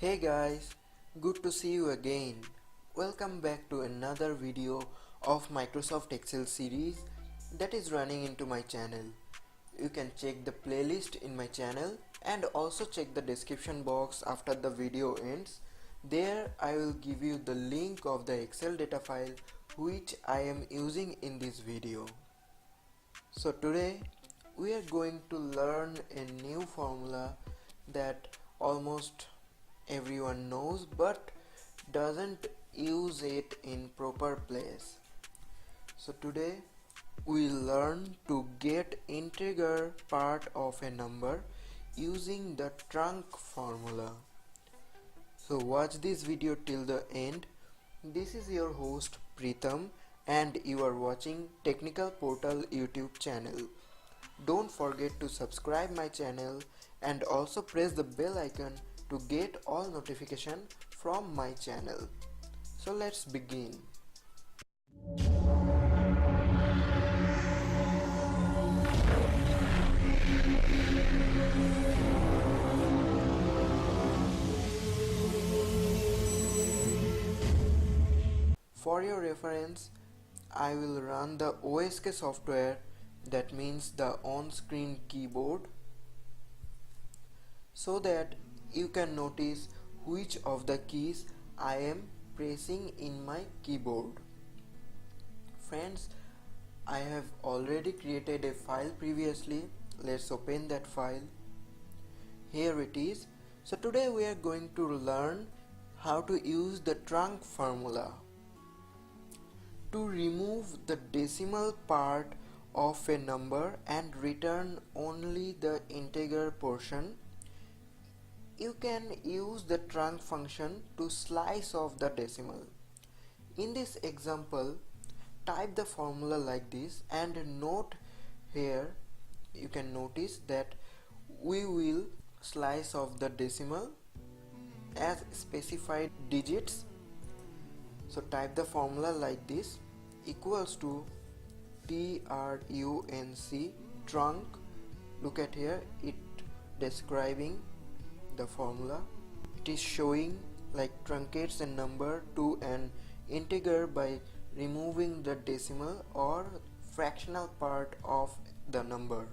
Hey guys, good to see you again. Welcome back to another video of Microsoft Excel series that is running into my channel. You can check the playlist in my channel and also check the description box after the video ends. There I will give you the link of the Excel data file which I am using in this video. So today we are going to learn a new formula that almost everyone knows but doesn't use it in proper place. So today we learn to get integer part of a number using the TRUNC formula. So watch this video till the end. This is your host Pritham and you are watching Technical Portal YouTube channel. Don't forget to subscribe my channel and also press the bell icon to get all notification from my channel. So let's begin. For your reference, I will run the OSK software, that means the on-screen keyboard, so that you can notice which of the keys I am pressing in my keyboard. Friends, I have already created a file previously. Let's open that file. Here it is. So today we are going to learn how to use the TRUNC formula to remove the decimal part of a number and return only the integer portion. You can use the TRUNC function to slice off the decimal. In this example, type the formula like this and note here, you can notice that we will slice off the decimal as specified digits. So type the formula like this, equals to TRUNC, TRUNC. Look at here, it describing the formula. It is showing like truncates a number to an integer by removing the decimal or fractional part of the number.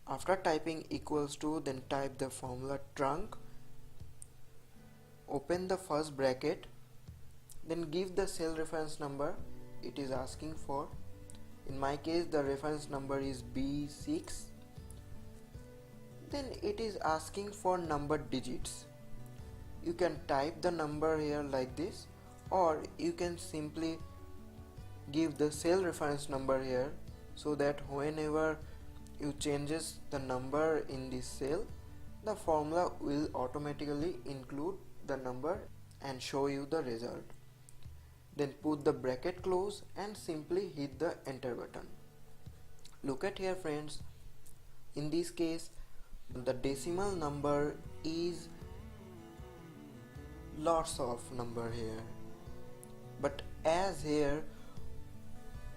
After typing equals to, then type the formula TRUNC, open the first bracket, then give the cell reference number it is asking for. In my case the reference number is B6. Then it is asking for number digits. You can type the number here like this, or you can simply give the cell reference number here, so that whenever you changes the number in this cell, the formula will automatically include the number and show you the result. Then put the bracket close and simply hit the enter button. Look at here friends, in this case the decimal number is lots of number here, but as here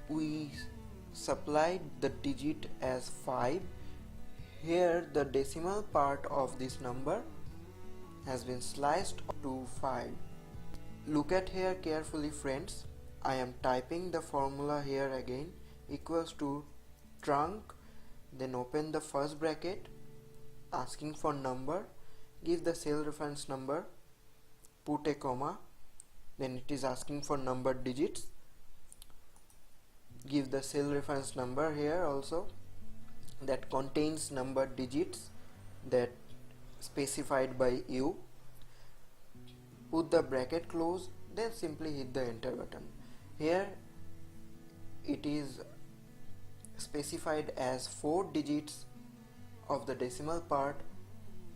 we supplied the digit as 5, here the decimal part of this number has been sliced to 5. Look at here carefully friends, I am typing the formula here again, equals to TRUNC, then open the first bracket, asking for number, give the cell reference number, put a comma, then it is asking for number digits, give the cell reference number here also that contains number digits that specified by you, put the bracket close, then simply hit the enter button. Here it is specified as 4 digits of the decimal part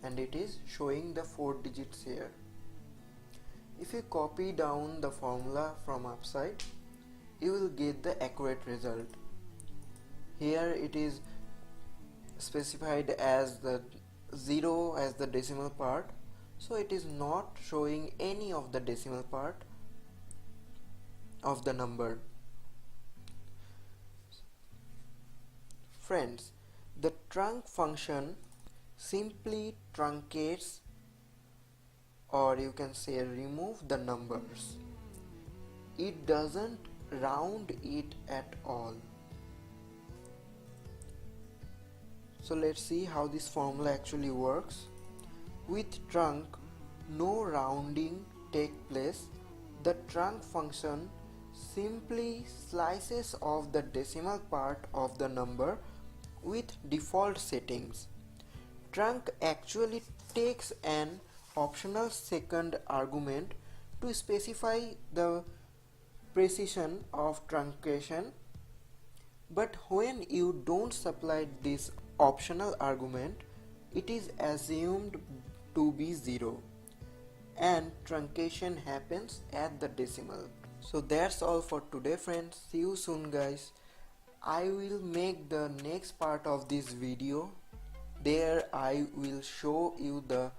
and it is showing the 4 digits here. If you copy down the formula from upside, you will get the accurate result. Here it is specified as the 0 as the decimal part, so it is not showing any of the decimal part of the number. Friends, the TRUNC function simply truncates or you can say remove the numbers. It doesn't round it at all. So let's see how this formula actually works. With trunc, no rounding take place. The trunc function simply slices off the decimal part of the number with default settings. Trunc actually takes an optional second argument to specify the precision of truncation, but when you don't supply this optional argument, it is assumed to be 0 and truncation happens at the decimal. So that's all for today, friends. See you soon, guys. I will make the next part of this video. There I will show you the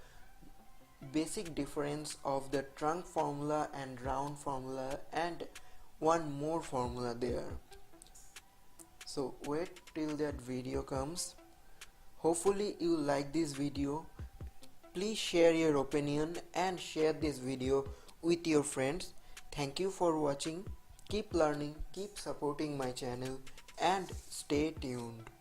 basic difference of the trunc formula and round formula and one more formula there. So wait till that video comes. Hopefully you like this video. Please share your opinion and share this video with your friends. Thank you for watching. Keep learning, keep supporting my channel and stay tuned.